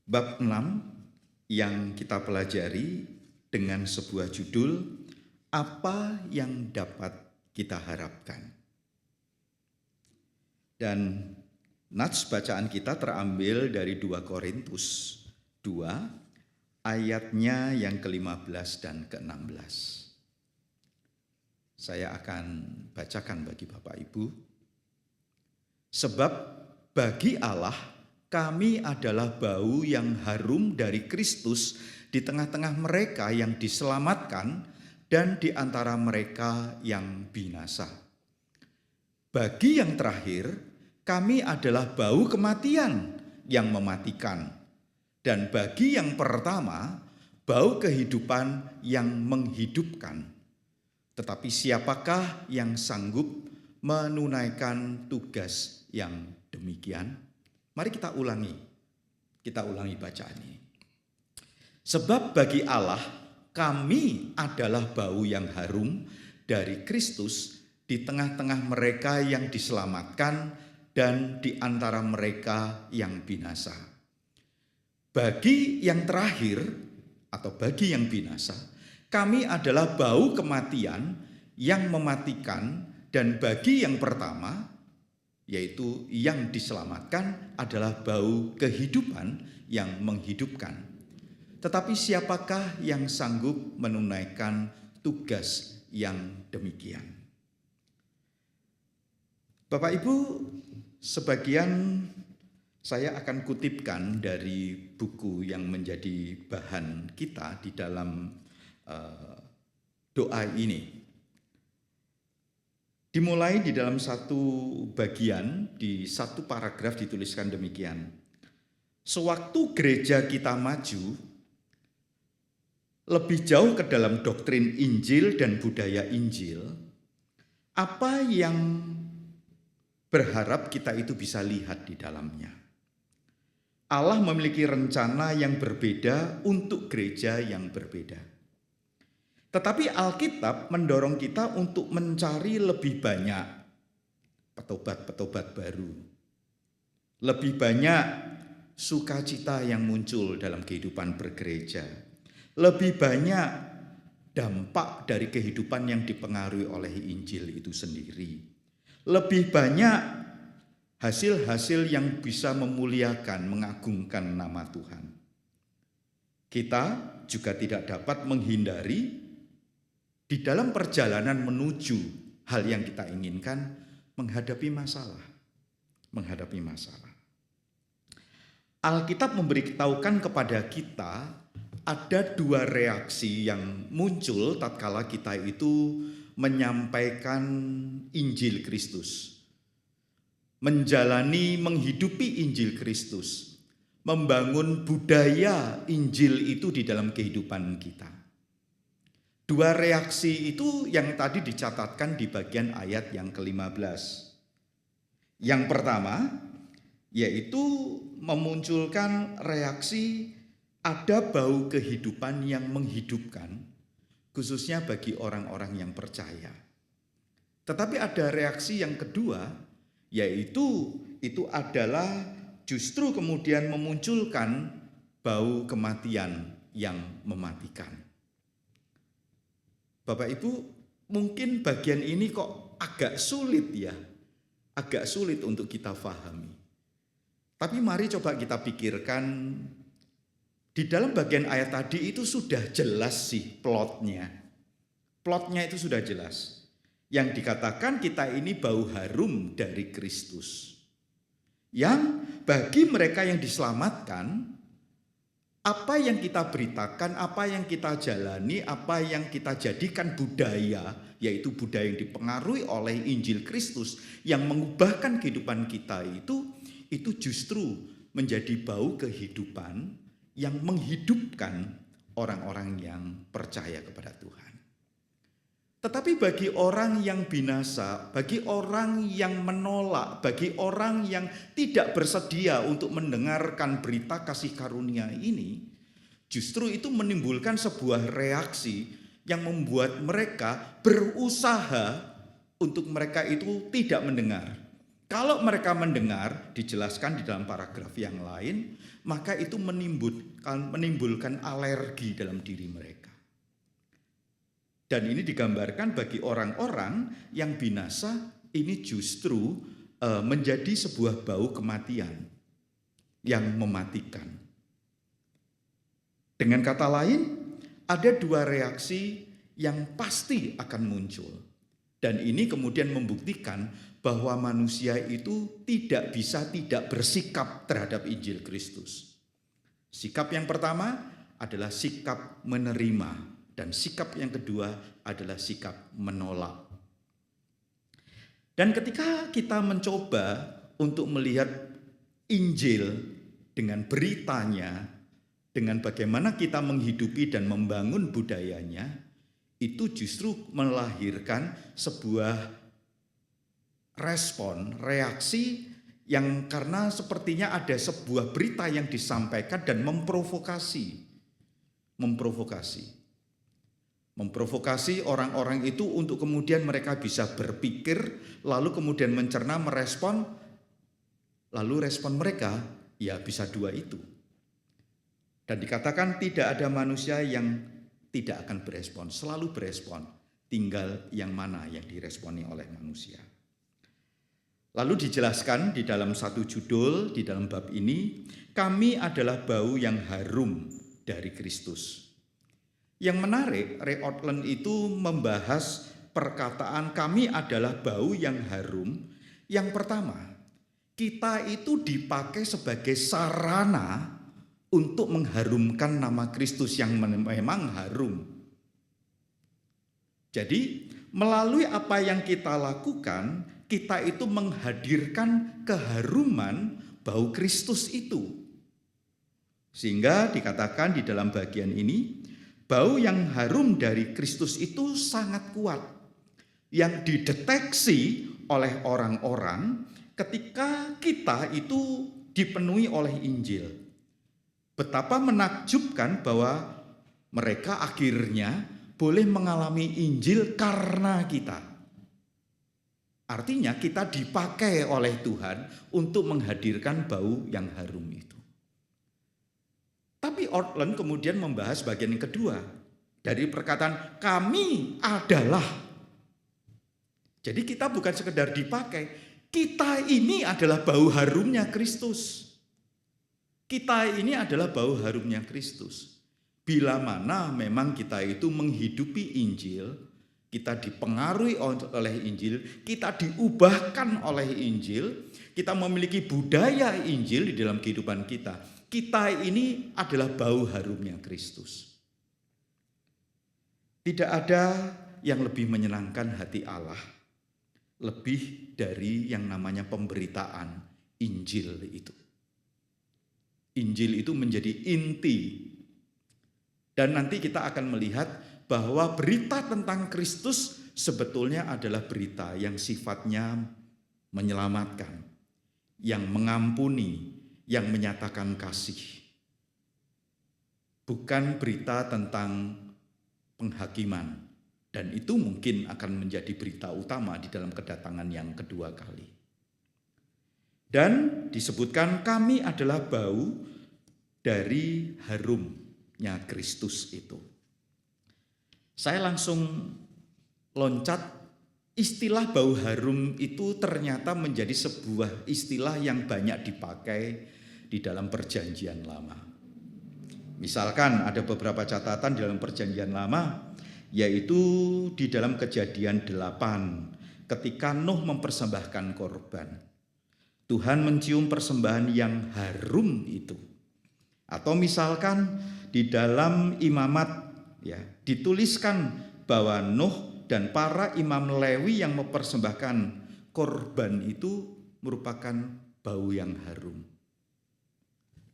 Bab 6 yang kita pelajari dengan sebuah judul, apa yang dapat kita harapkan. Dan nats bacaan kita terambil dari 2 Korintus 2 ayatnya yang ke-15 dan ke-16. Saya akan bacakan bagi Bapak Ibu. Sebab bagi Allah kami adalah bau yang harum dari Kristus di tengah-tengah mereka yang diselamatkan dan di antara mereka yang binasa. Bagi yang terakhir, kami adalah bau kematian yang mematikan. Dan bagi yang pertama, bau kehidupan yang menghidupkan. Tetapi siapakah yang sanggup menunaikan tugas yang demikian? Mari kita ulangi bacaan ini. Sebab bagi Allah kami adalah bau yang harum dari Kristus di tengah-tengah mereka yang diselamatkan dan di antara mereka yang binasa. Bagi yang terakhir atau bagi yang binasa, kami adalah bau kematian yang mematikan, dan bagi yang pertama, yaitu yang diselamatkan, adalah bau kehidupan yang menghidupkan. Tetapi siapakah yang sanggup menunaikan tugas yang demikian? Bapak Ibu, sebagian saya akan kutipkan dari buku yang menjadi bahan kita di dalam doa ini. Dimulai di dalam satu bagian, di satu paragraf dituliskan demikian. Sewaktu gereja kita maju lebih jauh ke dalam doktrin Injil dan budaya Injil, apa yang berharap kita itu bisa lihat di dalamnya? Allah memiliki rencana yang berbeda untuk gereja yang berbeda. Tetapi Alkitab mendorong kita untuk mencari lebih banyak petobat-petobat baru. Lebih banyak sukacita yang muncul dalam kehidupan bergereja. Lebih banyak dampak dari kehidupan yang dipengaruhi oleh Injil itu sendiri. Lebih banyak hasil-hasil yang bisa memuliakan, mengagungkan nama Tuhan. Kita juga tidak dapat menghindari di dalam perjalanan menuju hal yang kita inginkan, menghadapi masalah. Alkitab memberitahukan kepada kita ada 2 reaksi yang muncul tatkala kita itu menyampaikan Injil Kristus. Menjalani, menghidupi Injil Kristus. Membangun budaya Injil itu di dalam kehidupan kita. 2 reaksi itu yang tadi dicatatkan di bagian ayat yang ke-15. Yang pertama, yaitu memunculkan reaksi ada bau kehidupan yang menghidupkan, khususnya bagi orang-orang yang percaya. Tetapi ada reaksi yang kedua, yaitu itu adalah justru kemudian memunculkan bau kematian yang mematikan. Bapak Ibu, mungkin bagian ini kok agak sulit ya, agak sulit untuk kita pahami. Tapi mari coba kita pikirkan, di dalam bagian ayat tadi itu sudah jelas sih plotnya. Plotnya itu sudah jelas. Yang dikatakan kita ini bau harum dari Kristus. Yang bagi mereka yang diselamatkan, apa yang kita beritakan, apa yang kita jalani, apa yang kita jadikan budaya, yaitu budaya yang dipengaruhi oleh Injil Kristus yang mengubahkan kehidupan kita itu justru menjadi bau kehidupan yang menghidupkan orang-orang yang percaya kepada Tuhan. Tetapi bagi orang yang binasa, bagi orang yang menolak, bagi orang yang tidak bersedia untuk mendengarkan berita kasih karunia ini, justru itu menimbulkan sebuah reaksi yang membuat mereka berusaha untuk mereka itu tidak mendengar. Kalau mereka mendengar, dijelaskan di dalam paragraf yang lain, maka itu menimbulkan alergi dalam diri mereka. Dan ini digambarkan bagi orang-orang yang binasa, ini justru menjadi sebuah bau kematian yang mematikan. Dengan kata lain, ada dua reaksi yang pasti akan muncul. Dan ini kemudian membuktikan bahwa manusia itu tidak bisa tidak bersikap terhadap Injil Kristus. Sikap yang pertama adalah sikap menerima, dan sikap yang kedua adalah sikap menolak. Dan ketika kita mencoba untuk melihat Injil dengan beritanya, dengan bagaimana kita menghidupi dan membangun budayanya, itu justru melahirkan sebuah respon, reaksi yang karena sepertinya ada sebuah berita yang disampaikan dan memprovokasi orang-orang itu untuk kemudian mereka bisa berpikir, lalu kemudian mencerna, merespon, lalu respon mereka ya bisa dua itu. Dan dikatakan tidak ada manusia yang tidak akan berespon, selalu berespon, tinggal yang mana yang diresponi oleh manusia. Lalu dijelaskan di dalam satu judul di dalam bab ini, kami adalah bau yang harum dari Kristus. Yang menarik, Ray Ortlund itu membahas perkataan kami adalah bau yang harum. Yang pertama, kita itu dipakai sebagai sarana untuk mengharumkan nama Kristus yang memang harum. Jadi, melalui apa yang kita lakukan, kita itu menghadirkan keharuman bau Kristus itu. Sehingga dikatakan di dalam bagian ini, bau yang harum dari Kristus itu sangat kuat, yang dideteksi oleh orang-orang ketika kita itu dipenuhi oleh Injil. Betapa menakjubkan bahwa mereka akhirnya boleh mengalami Injil karena kita. Artinya kita dipakai oleh Tuhan untuk menghadirkan bau yang harum itu. Tapi Ortlund kemudian membahas bagian yang kedua dari perkataan kami adalah. Jadi kita bukan sekedar dipakai, kita ini adalah bau harumnya Kristus. Kita ini adalah bau harumnya Kristus. Bila mana memang kita itu menghidupi Injil, kita dipengaruhi oleh Injil, kita diubahkan oleh Injil, kita memiliki budaya Injil di dalam kehidupan kita. Kita ini adalah bau harumnya Kristus. Tidak ada yang lebih menyenangkan hati Allah, lebih dari yang namanya pemberitaan Injil itu. Injil itu menjadi inti. Dan nanti kita akan melihat bahwa berita tentang Kristus sebetulnya adalah berita yang sifatnya menyelamatkan, yang mengampuni, yang menyatakan kasih. Bukan berita tentang penghakiman. Dan itu mungkin akan menjadi berita utama di dalam kedatangan yang kedua kali. Dan disebutkan kami adalah bau dari harumnya Kristus itu. Saya langsung loncat, istilah bau harum itu ternyata menjadi sebuah istilah yang banyak dipakai di dalam Perjanjian Lama. Misalkan ada beberapa catatan di dalam Perjanjian Lama, yaitu di dalam Kejadian 8, ketika Nuh mempersembahkan korban. Tuhan mencium persembahan yang harum itu. Atau misalkan di dalam Imamat ya, dituliskan bahwa Nuh dan para imam Lewi yang mempersembahkan korban itu merupakan bau yang harum.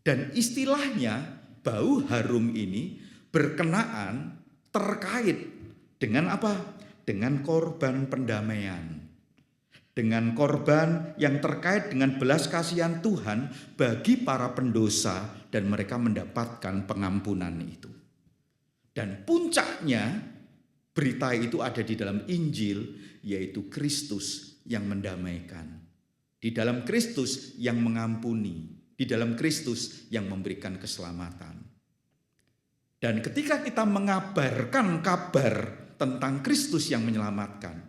Dan istilahnya bau harum ini berkenaan terkait dengan apa? Dengan korban pendamaian. Dengan korban yang terkait dengan belas kasihan Tuhan bagi para pendosa dan mereka mendapatkan pengampunan itu. Dan puncaknya berita itu ada di dalam Injil, yaitu Kristus yang mendamaikan. Di dalam Kristus yang mengampuni, di dalam Kristus yang memberikan keselamatan. Dan ketika kita mengabarkan kabar tentang Kristus yang menyelamatkan,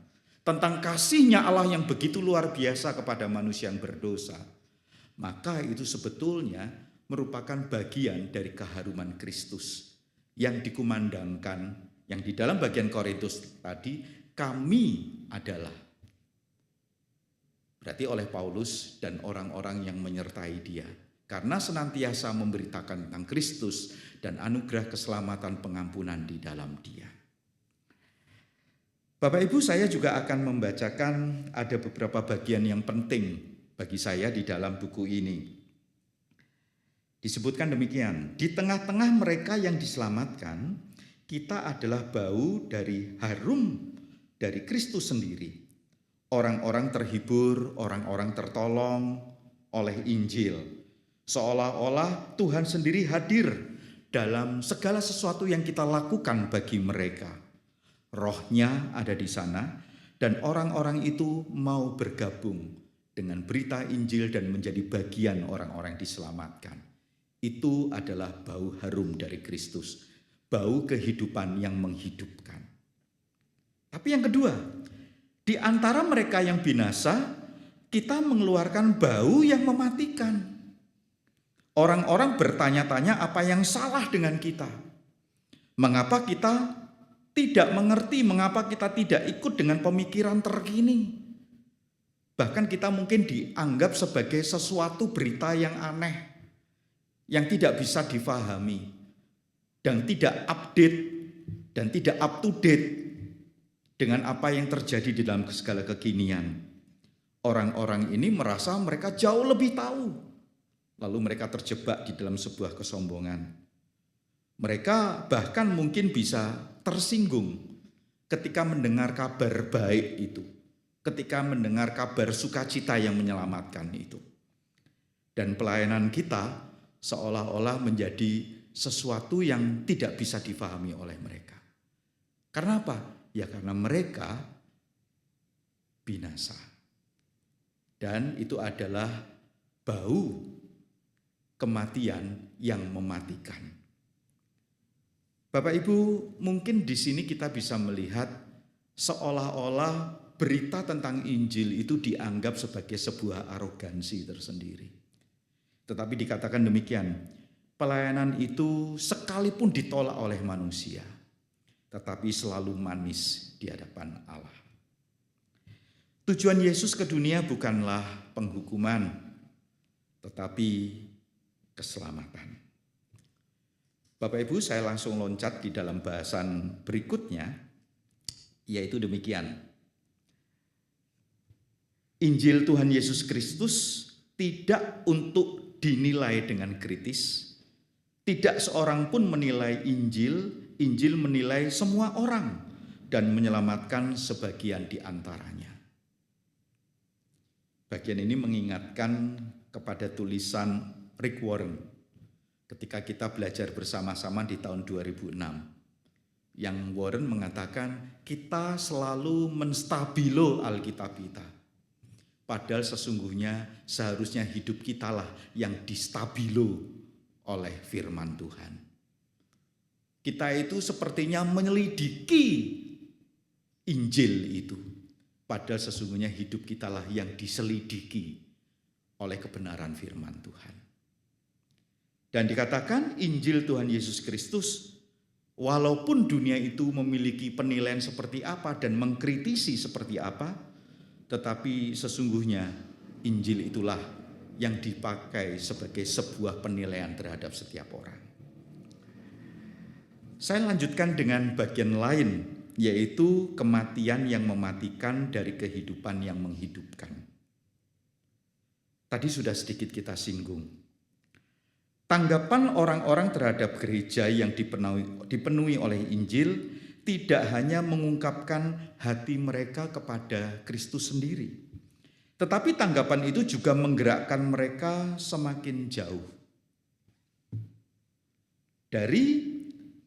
tentang kasih-Nya Allah yang begitu luar biasa kepada manusia yang berdosa, maka itu sebetulnya merupakan bagian dari keharuman Kristus yang dikumandangkan, yang di dalam bagian Korintus tadi, kami adalah. Berarti oleh Paulus dan orang-orang yang menyertai dia. Karena senantiasa memberitakan tentang Kristus dan anugerah keselamatan pengampunan di dalam dia. Bapak Ibu, saya juga akan membacakan ada beberapa bagian yang penting bagi saya di dalam buku ini. Disebutkan demikian, di tengah-tengah mereka yang diselamatkan, kita adalah bau dari harum dari Kristus sendiri. Orang-orang terhibur, orang-orang tertolong oleh Injil. Seolah-olah Tuhan sendiri hadir dalam segala sesuatu yang kita lakukan bagi mereka. Roh-Nya ada di sana dan orang-orang itu mau bergabung dengan berita Injil dan menjadi bagian orang-orang diselamatkan. Itu adalah bau harum dari Kristus, bau kehidupan yang menghidupkan. Tapi yang kedua, di antara mereka yang binasa, kita mengeluarkan bau yang mematikan. Orang-orang bertanya-tanya apa yang salah dengan kita. Mengapa kita tidak mengerti, mengapa kita tidak ikut dengan pemikiran terkini. Bahkan kita mungkin dianggap sebagai sesuatu berita yang aneh, yang tidak bisa difahami, dan tidak update, dan tidak up to date dengan apa yang terjadi di dalam segala kekinian. Orang-orang ini merasa mereka jauh lebih tahu. Lalu mereka terjebak di dalam sebuah kesombongan. Mereka bahkan mungkin bisa tersinggung ketika mendengar kabar baik itu. Ketika mendengar kabar sukacita yang menyelamatkan itu. Dan pelayanan kita seolah-olah menjadi sesuatu yang tidak bisa difahami oleh mereka. Karena apa? Ya karena mereka binasa. Dan itu adalah bau kematian yang mematikan. Bapak Ibu, mungkin di sini kita bisa melihat seolah-olah berita tentang Injil itu dianggap sebagai sebuah arogansi tersendiri. Tetapi dikatakan demikian, pelayanan itu sekalipun ditolak oleh manusia, tetapi selalu manis di hadapan Allah. Tujuan Yesus ke dunia bukanlah penghukuman, tetapi keselamatan. Bapak Ibu, saya langsung loncat di dalam bahasan berikutnya, yaitu demikian. Injil Tuhan Yesus Kristus tidak untuk dinilai dengan kritis. Tidak seorang pun menilai Injil, Injil menilai semua orang dan menyelamatkan sebagian di antaranya. Bagian ini mengingatkan kepada tulisan Rick Warren ketika kita belajar bersama-sama di tahun 2006. Yang Warren mengatakan kita selalu menstabilo Alkitab kita. Padahal sesungguhnya seharusnya hidup kitalah yang distabilo oleh firman Tuhan. Kita itu sepertinya menyelidiki Injil itu. Padahal sesungguhnya hidup kitalah yang diselidiki oleh kebenaran firman Tuhan. Dan dikatakan Injil Tuhan Yesus Kristus, walaupun dunia itu memiliki penilaian seperti apa dan mengkritisi seperti apa, tetapi sesungguhnya Injil itulah yang dipakai sebagai sebuah penilaian terhadap setiap orang. Saya lanjutkan dengan bagian lain, yaitu kematian yang mematikan dari kehidupan yang menghidupkan. Tadi sudah sedikit kita singgung. Tanggapan orang-orang terhadap gereja yang dipenuhi oleh Injil tidak hanya mengungkapkan hati mereka kepada Kristus sendiri, tetapi tanggapan itu juga menggerakkan mereka semakin jauh dari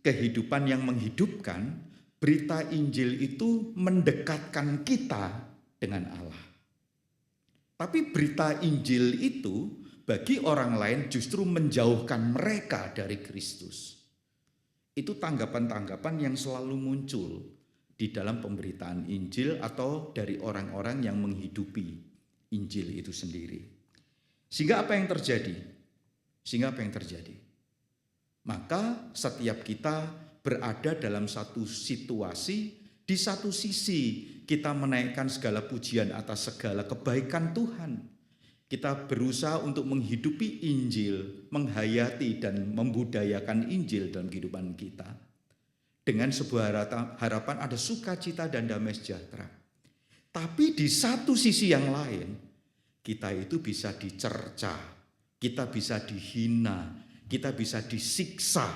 kehidupan yang menghidupkan. Berita Injil itu mendekatkan kita dengan Allah. Tapi berita Injil itu bagi orang lain justru menjauhkan mereka dari Kristus. Itu tanggapan-tanggapan yang selalu muncul di dalam pemberitaan Injil atau dari orang-orang yang menghidupi Injil itu sendiri. Sehingga apa yang terjadi? Maka setiap kita berada dalam satu situasi, di satu sisi kita menaikkan segala pujian atas segala kebaikan Tuhan. Kita berusaha untuk menghidupi Injil, menghayati dan membudayakan Injil dalam kehidupan kita. Dengan sebuah harapan ada sukacita dan damai sejahtera. Tapi di satu sisi yang lain, kita itu bisa dicerca, kita bisa dihina, kita bisa disiksa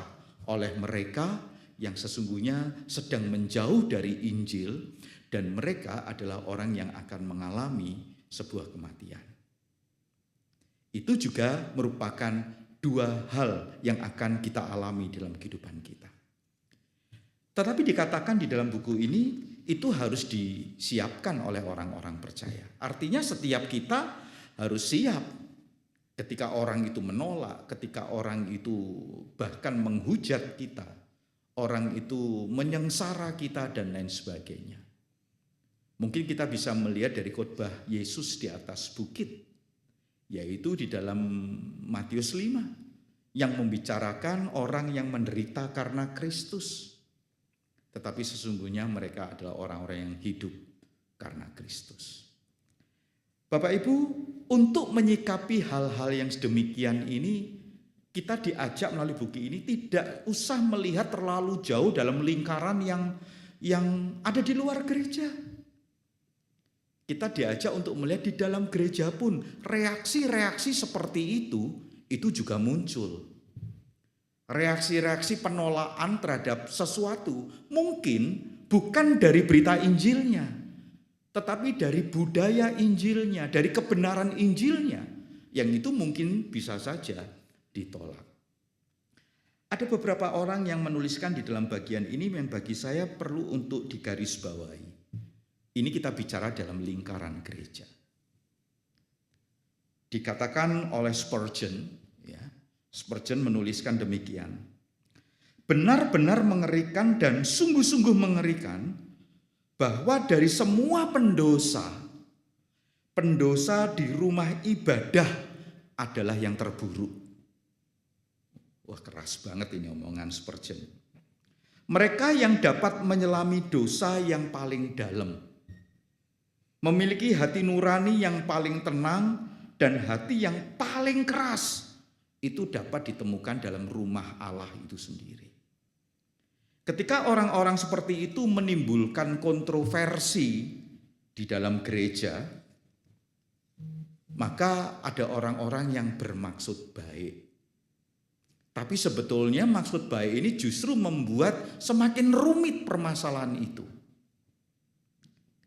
oleh mereka yang sesungguhnya sedang menjauh dari Injil, dan mereka adalah orang yang akan mengalami sebuah kematian. Itu juga merupakan dua hal yang akan kita alami dalam kehidupan kita. Tetapi dikatakan di dalam buku ini, itu harus disiapkan oleh orang-orang percaya. Artinya setiap kita harus siap ketika orang itu menolak, ketika orang itu bahkan menghujat kita, orang itu menyengsara kita dan lain sebagainya. Mungkin kita bisa melihat dari khotbah Yesus di atas bukit, yaitu di dalam Matius 5 yang membicarakan orang yang menderita karena Kristus. Tetapi sesungguhnya mereka adalah orang-orang yang hidup karena Kristus. Bapak Ibu, untuk menyikapi hal-hal yang sedemikian ini, kita diajak melalui buku ini tidak usah melihat terlalu jauh dalam lingkaran yang ada di luar gereja. Kita diajak untuk melihat di dalam gereja pun reaksi-reaksi seperti itu juga muncul. Reaksi-reaksi penolakan terhadap sesuatu mungkin bukan dari berita Injilnya, tetapi dari budaya Injilnya, dari kebenaran Injilnya, yang itu mungkin bisa saja ditolak. Ada beberapa orang yang menuliskan di dalam bagian ini yang bagi saya perlu untuk digarisbawahi. Ini kita bicara dalam lingkaran gereja. Dikatakan oleh Spurgeon, ya, Spurgeon menuliskan demikian. Benar-benar mengerikan dan sungguh-sungguh mengerikan bahwa dari semua pendosa di rumah ibadah adalah yang terburuk. Wah, keras banget ini omongan Spurgeon. Mereka yang dapat menyelami dosa yang paling dalam, memiliki hati nurani yang paling tenang dan hati yang paling keras, itu dapat ditemukan dalam rumah Allah itu sendiri. Ketika orang-orang seperti itu menimbulkan kontroversi di dalam gereja, maka ada orang-orang yang bermaksud baik. Tapi sebetulnya maksud baik ini justru membuat semakin rumit permasalahan itu.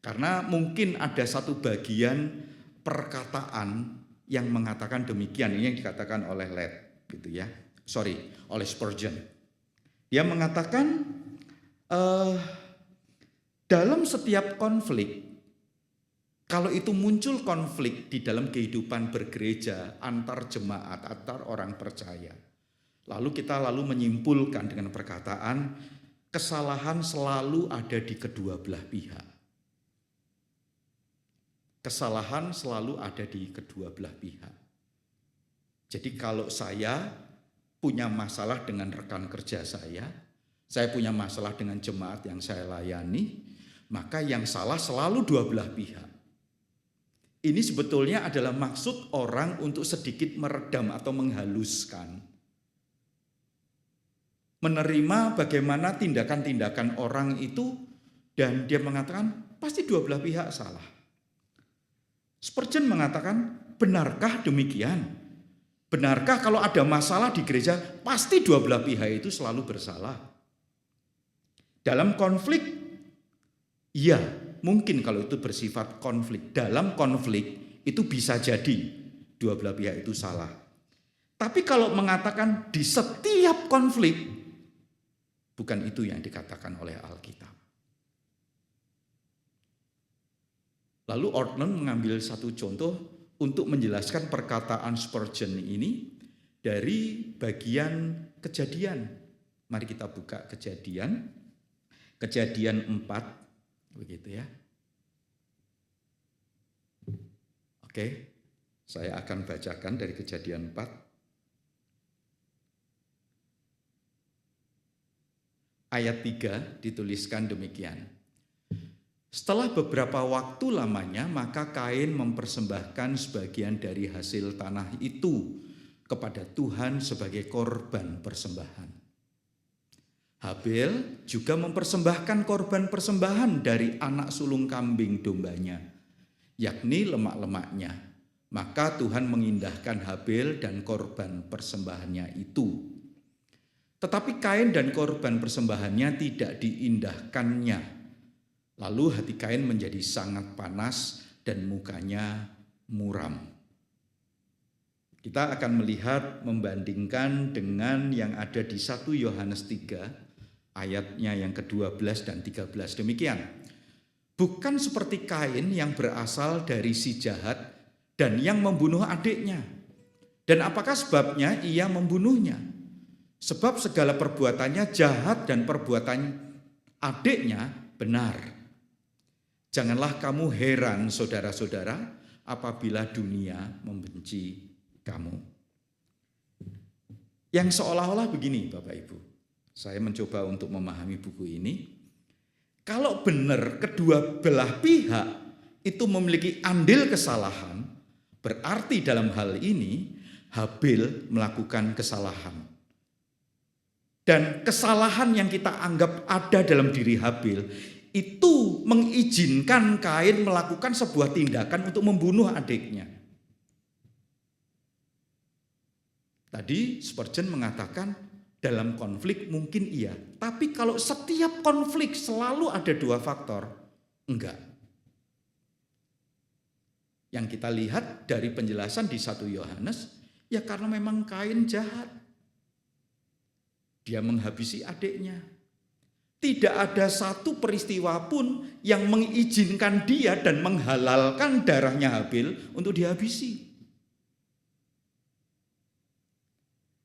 Karena mungkin ada satu bagian perkataan yang mengatakan demikian, ini yang dikatakan oleh oleh Spurgeon. Dia mengatakan dalam setiap konflik, kalau itu muncul konflik di dalam kehidupan bergereja antar jemaat, antar orang percaya, lalu kita menyimpulkan dengan perkataan kesalahan selalu ada di kedua belah pihak. Kesalahan selalu ada di kedua belah pihak. Jadi kalau saya punya masalah dengan rekan kerja saya punya masalah dengan jemaat yang saya layani, maka yang salah selalu dua belah pihak. Ini sebetulnya adalah maksud orang untuk sedikit meredam atau menghaluskan. Menerima bagaimana tindakan-tindakan orang itu, dan dia mengatakan pasti dua belah pihak salah. Spurgeon mengatakan, benarkah demikian? Benarkah kalau ada masalah di gereja, pasti dua belah pihak itu selalu bersalah? Dalam konflik, ya mungkin kalau itu bersifat konflik. Dalam konflik itu bisa jadi dua belah pihak itu salah. Tapi kalau mengatakan di setiap konflik, bukan itu yang dikatakan oleh Alkitab. Lalu Ortland mengambil satu contoh untuk menjelaskan perkataan Spurgeon ini dari bagian Kejadian. Mari kita buka Kejadian 4, begitu ya. Oke, saya akan bacakan dari Kejadian 4. Ayat 3 dituliskan demikian. Setelah beberapa waktu lamanya, maka Kain mempersembahkan sebagian dari hasil tanah itu kepada Tuhan sebagai korban persembahan. Habel juga mempersembahkan korban persembahan dari anak sulung kambing dombanya, yakni lemak-lemaknya. Maka Tuhan mengindahkan Habel dan korban persembahannya itu. Tetapi Kain dan korban persembahannya tidak diindahkannya. Lalu hati Kain menjadi sangat panas dan mukanya muram. Kita akan melihat, membandingkan dengan yang ada di 1 Yohanes 3 ayatnya yang ke-12 dan 13 demikian. Bukan seperti Kain yang berasal dari si jahat dan yang membunuh adiknya. Dan apakah sebabnya ia membunuhnya? Sebab segala perbuatannya jahat dan perbuatan adiknya benar. Janganlah kamu heran, saudara-saudara, apabila dunia membenci kamu. Yang seolah-olah begini, Bapak Ibu. Saya mencoba untuk memahami buku ini. Kalau benar kedua belah pihak itu memiliki andil kesalahan, berarti dalam hal ini Habel melakukan kesalahan. Dan kesalahan yang kita anggap ada dalam diri Habel itu mengizinkan Kain melakukan sebuah tindakan untuk membunuh adiknya. Tadi Spurgeon mengatakan dalam konflik mungkin iya, tapi kalau setiap konflik selalu ada dua faktor, enggak. Yang kita lihat dari penjelasan di 1 Yohanes, ya karena memang Kain jahat. Dia menghabisi adiknya. Tidak ada satu peristiwa pun yang mengizinkan dia dan menghalalkan darahnya Habel untuk dihabisi.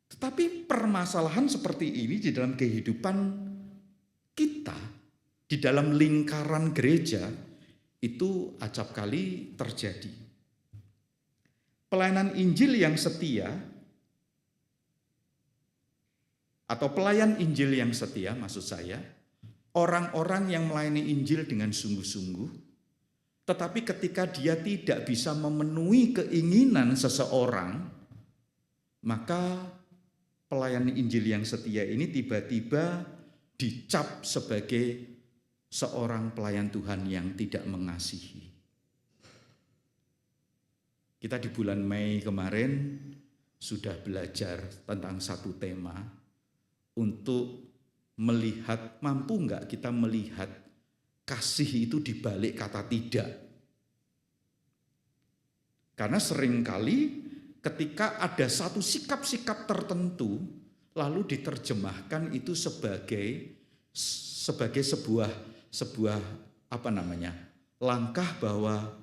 Tetapi permasalahan seperti ini di dalam kehidupan kita, di dalam lingkaran gereja, itu acap kali terjadi. Pelayanan Injil yang setia, atau pelayan Injil yang setia, maksud saya, orang-orang yang melayani Injil dengan sungguh-sungguh, tetapi ketika dia tidak bisa memenuhi keinginan seseorang, maka pelayan Injil yang setia ini tiba-tiba dicap sebagai seorang pelayan Tuhan yang tidak mengasihi. Kita di bulan Mei kemarin sudah belajar tentang satu tema, untuk melihat, mampu enggak kita melihat kasih itu di balik kata tidak. Karena seringkali ketika ada satu sikap-sikap tertentu lalu diterjemahkan itu sebagai sebuah langkah bahwa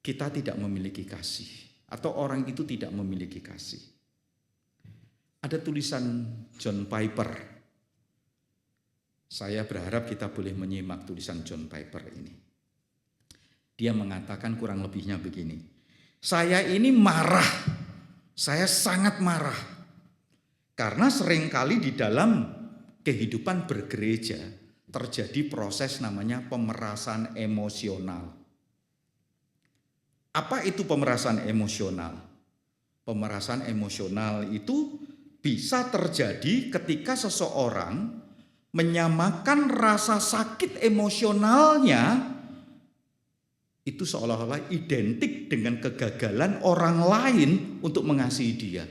kita tidak memiliki kasih atau orang itu tidak memiliki kasih. Ada tulisan John Piper. Saya berharap kita boleh menyimak tulisan John Piper ini. Dia mengatakan kurang lebihnya begini. Saya ini marah. Saya sangat marah. Karena seringkali di dalam kehidupan bergereja terjadi proses namanya pemerasan emosional. Apa itu pemerasan emosional? Pemerasan emosional itu bisa terjadi ketika seseorang menyamakan rasa sakit emosionalnya itu seolah-olah identik dengan kegagalan orang lain untuk mengasihi dia.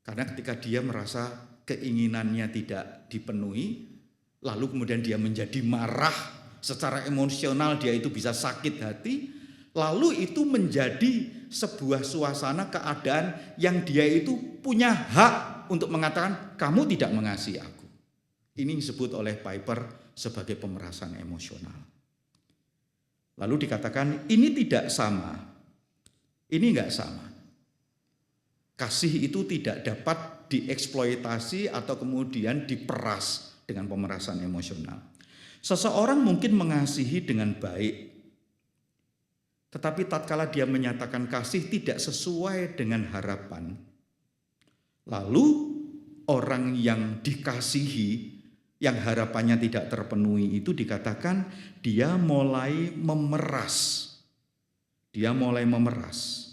Karena ketika dia merasa keinginannya tidak dipenuhi, lalu kemudian dia menjadi marah secara emosional, dia itu bisa sakit hati, lalu itu menjadi sebuah suasana keadaan yang dia itu punya hak untuk mengatakan kamu tidak mengasihi aku. Ini disebut oleh Piper sebagai pemerasan emosional. Lalu dikatakan ini tidak sama. Ini enggak sama. Kasih itu tidak dapat dieksploitasi atau kemudian diperas dengan pemerasan emosional. Seseorang mungkin mengasihi dengan baik, tetapi tatkala dia menyatakan kasih tidak sesuai dengan harapan, lalu orang yang dikasihi, yang harapannya tidak terpenuhi itu dikatakan dia mulai memeras. Dia mulai memeras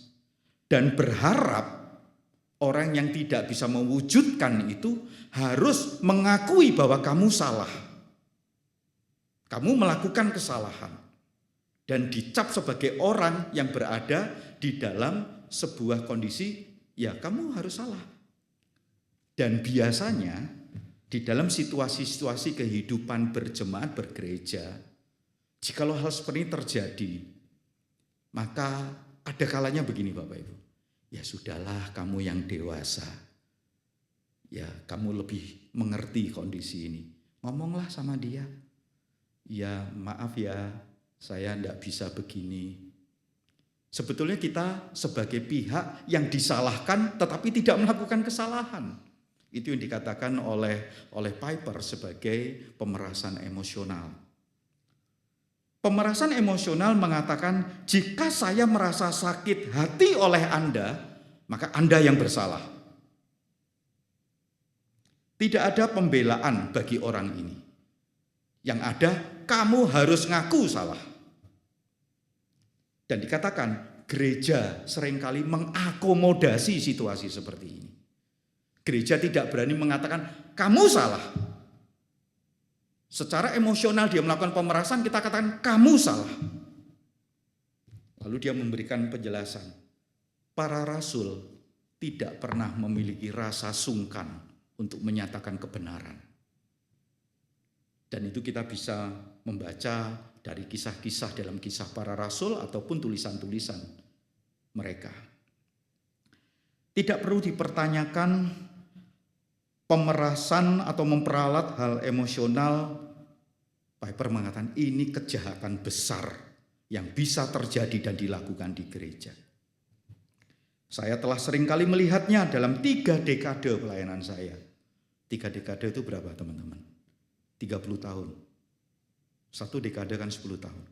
dan berharap orang yang tidak bisa mewujudkan itu harus mengakui bahwa kamu salah. Kamu melakukan kesalahan dan dicap sebagai orang yang berada di dalam sebuah kondisi, ya kamu harus salah. Dan biasanya di dalam situasi-situasi kehidupan berjemaat bergereja, jikalau hal seperti ini terjadi, maka ada kalanya begini Bapak Ibu. Ya sudahlah, kamu yang dewasa. Ya kamu lebih mengerti kondisi ini. Ngomonglah sama dia. Ya maaf ya, saya tidak bisa begini. Sebetulnya kita sebagai pihak yang disalahkan tetapi tidak melakukan kesalahan. Itu yang dikatakan oleh Piper sebagai pemerasan emosional. Pemerasan emosional mengatakan jika saya merasa sakit hati oleh Anda, maka Anda yang bersalah. Tidak ada pembelaan bagi orang ini. Yang ada, kamu harus ngaku salah. Dan dikatakan gereja seringkali mengakomodasi situasi seperti ini. Gereja tidak berani mengatakan kamu salah. Secara emosional dia melakukan pemerasan, kita katakan kamu salah. Lalu dia memberikan penjelasan. Para rasul tidak pernah memiliki rasa sungkan untuk menyatakan kebenaran. Dan itu kita bisa membaca dari kisah-kisah dalam kisah para rasul ataupun tulisan-tulisan mereka. Tidak perlu dipertanyakan pemerasan atau memperalat hal emosional. Piper mengatakan ini kejahatan besar yang bisa terjadi dan dilakukan di gereja. Saya telah seringkali melihatnya dalam 3 dekade pelayanan saya. 3 dekade itu berapa teman-teman? 30 tahun. 1 dekade kan 10 tahun.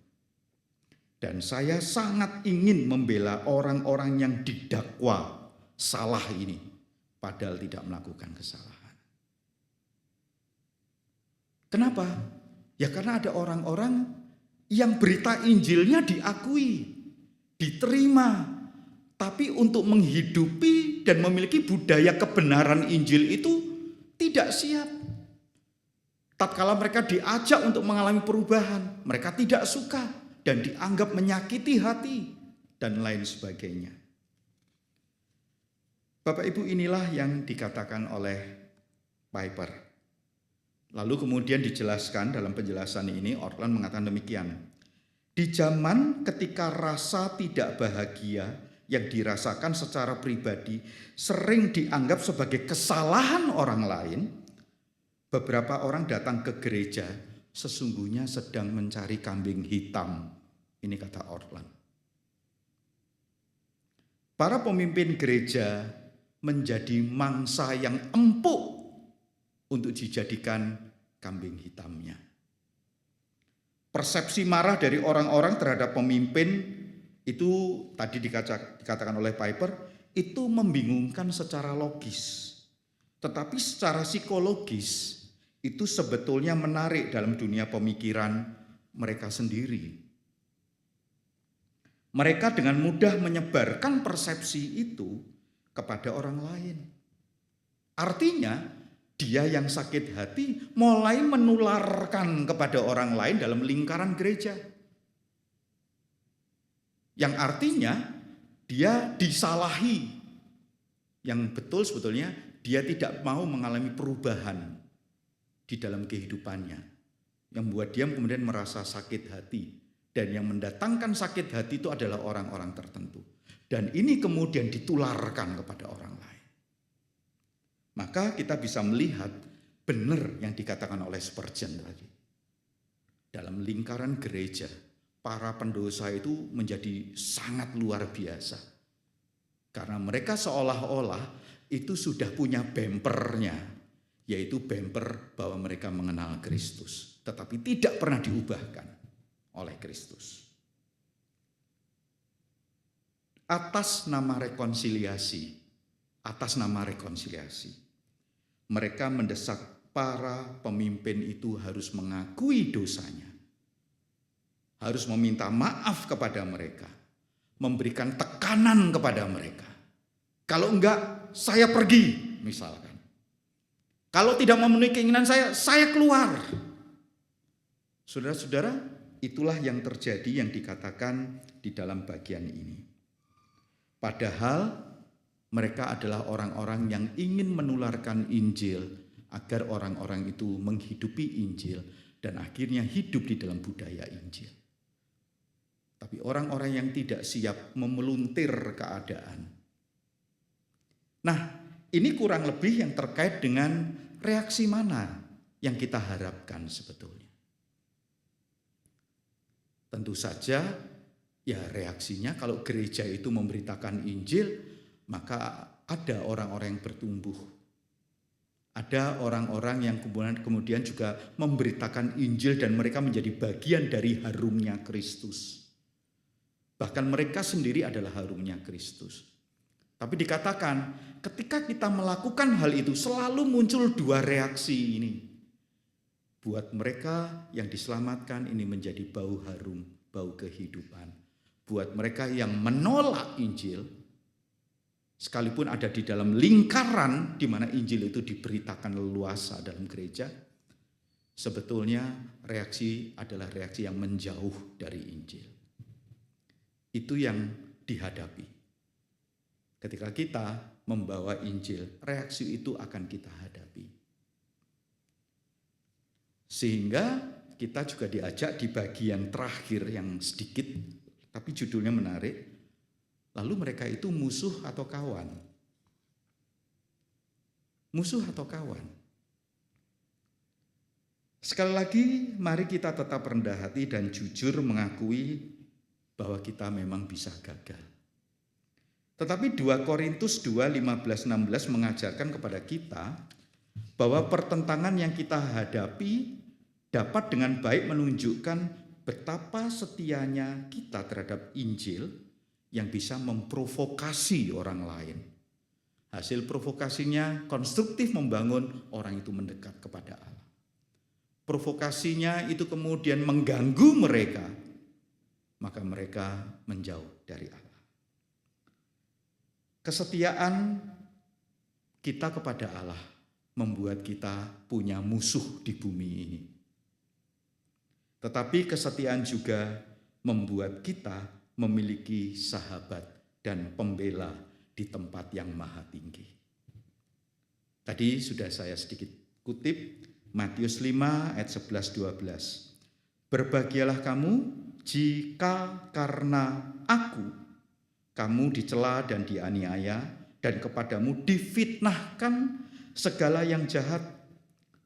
Dan saya sangat ingin membela orang-orang yang didakwa salah ini, padahal tidak melakukan kesalahan. Kenapa? Ya karena ada orang-orang yang berita Injilnya diakui, diterima, tapi untuk menghidupi dan memiliki budaya kebenaran Injil itu tidak siap. Tatkala mereka diajak untuk mengalami perubahan, mereka tidak suka dan dianggap menyakiti hati dan lain sebagainya. Bapak Ibu, inilah yang dikatakan oleh Piper. Lalu kemudian dijelaskan dalam penjelasan ini, Ortland mengatakan demikian. Di zaman ketika rasa tidak bahagia yang dirasakan secara pribadi sering dianggap sebagai kesalahan orang lain, beberapa orang datang ke gereja sesungguhnya sedang mencari kambing hitam. Ini kata Ortland. Para pemimpin gereja menjadi mangsa yang empuk untuk dijadikan kambing hitamnya. Persepsi marah dari orang-orang terhadap pemimpin itu tadi dikatakan oleh Piper, itu membingungkan secara logis. Tetapi secara psikologis itu sebetulnya menarik dalam dunia pemikiran mereka sendiri. Mereka dengan mudah menyebarkan persepsi itu kepada orang lain. Artinya dia yang sakit hati mulai menularkan kepada orang lain dalam lingkaran gereja. Yang artinya dia disalahi. Yang betul sebetulnya dia tidak mau mengalami perubahan di dalam kehidupannya. Yang membuat dia kemudian merasa sakit hati. Dan yang mendatangkan sakit hati itu adalah orang-orang tertentu. Dan ini kemudian ditularkan kepada orang lain. Maka kita bisa melihat benar yang dikatakan oleh Spurgeon tadi. Dalam lingkaran gereja, para pendosa itu menjadi sangat luar biasa. Karena mereka seolah-olah itu sudah punya bempernya, yaitu bemper bahwa mereka mengenal Kristus, tetapi tidak pernah diubahkan oleh Kristus. Atas nama rekonsiliasi, mereka mendesak para pemimpin itu harus mengakui dosanya, harus meminta maaf kepada mereka, memberikan tekanan kepada mereka. Kalau enggak, saya pergi, misalkan. Kalau tidak memenuhi keinginan saya keluar. Saudara-saudara, itulah yang terjadi yang dikatakan di dalam bagian ini. Padahal mereka adalah orang-orang yang ingin menularkan Injil agar orang-orang itu menghidupi Injil dan akhirnya hidup di dalam budaya Injil. Tapi orang-orang yang tidak siap memeluntir keadaan. Nah, ini kurang lebih yang terkait dengan reaksi mana yang kita harapkan sebetulnya. Tentu saja ya reaksinya kalau gereja itu memberitakan Injil, maka ada orang-orang yang bertumbuh. Ada orang-orang yang kemudian juga memberitakan Injil dan mereka menjadi bagian dari harumnya Kristus. Bahkan mereka sendiri adalah harumnya Kristus. Tapi dikatakan ketika kita melakukan hal itu selalu muncul dua reaksi ini. Buat mereka yang diselamatkan ini menjadi bau harum, bau kehidupan. Buat mereka yang menolak Injil, sekalipun ada di dalam lingkaran di mana Injil itu diberitakan leluasa dalam gereja, sebetulnya reaksi adalah reaksi yang menjauh dari Injil. Itu yang dihadapi. Ketika kita membawa Injil, reaksi itu akan kita hadapi. Sehingga kita juga diajak di bagian terakhir yang sedikit, tapi judulnya menarik. Lalu mereka itu musuh atau kawan? Musuh atau kawan? Sekali lagi, mari kita tetap rendah hati dan jujur mengakui bahwa kita memang bisa gagal. Tetapi 2 Korintus 2, 15-16 mengajarkan kepada kita bahwa pertentangan yang kita hadapi dapat dengan baik menunjukkan betapa setianya kita terhadap Injil yang bisa memprovokasi orang lain. Hasil provokasinya konstruktif membangun orang itu mendekat kepada Allah. Provokasinya itu kemudian mengganggu mereka, maka mereka menjauh dari Allah. Kesetiaan kita kepada Allah membuat kita punya musuh di bumi ini. Tetapi kesetiaan juga membuat kita memiliki sahabat dan pembela di tempat yang maha tinggi. Tadi sudah saya sedikit kutip Matius 5 ayat 11-12. Berbahagialah kamu jika karena aku kamu dicela dan dianiaya dan kepadamu difitnahkan segala yang jahat.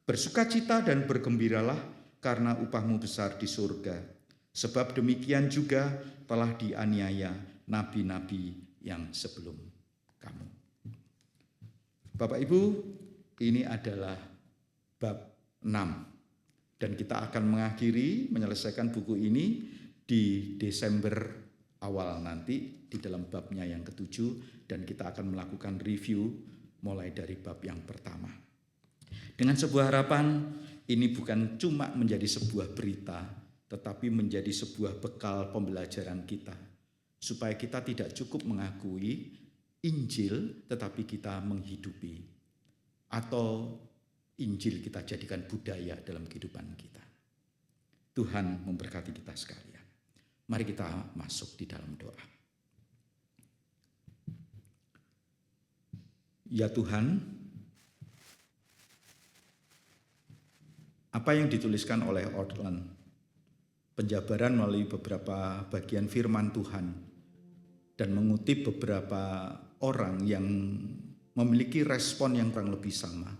Bersukacita dan bergembiralah karena upahmu besar di surga. Sebab demikian juga telah dianiaya nabi-nabi yang sebelum kamu. Bapak Ibu, ini adalah bab 6. Dan kita akan menyelesaikan buku ini di Desember awal nanti di dalam babnya yang ke-7. Dan kita akan melakukan review mulai dari bab yang pertama. Dengan sebuah harapan, ini bukan cuma menjadi sebuah berita, tetapi menjadi sebuah bekal pembelajaran kita. Supaya kita tidak cukup mengakui Injil, tetapi kita menghidupi. Atau Injil kita jadikan budaya dalam kehidupan kita. Tuhan memberkati kita sekalian. Mari kita masuk di dalam doa. Ya Tuhan, apa yang dituliskan oleh Ortland, penjabaran melalui beberapa bagian firman Tuhan, dan mengutip beberapa orang yang memiliki respon yang kurang lebih sama,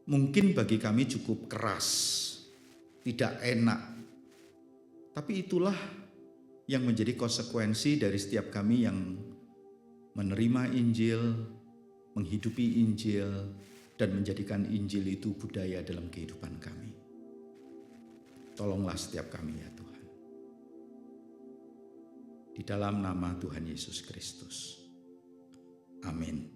mungkin bagi kami cukup keras, tidak enak. Tapi itulah yang menjadi konsekuensi dari setiap kami yang menerima Injil, menghidupi Injil, dan menjadikan Injil itu budaya dalam kehidupan kami. Tolonglah setiap kami ya Tuhan. Di dalam nama Tuhan Yesus Kristus. Amin.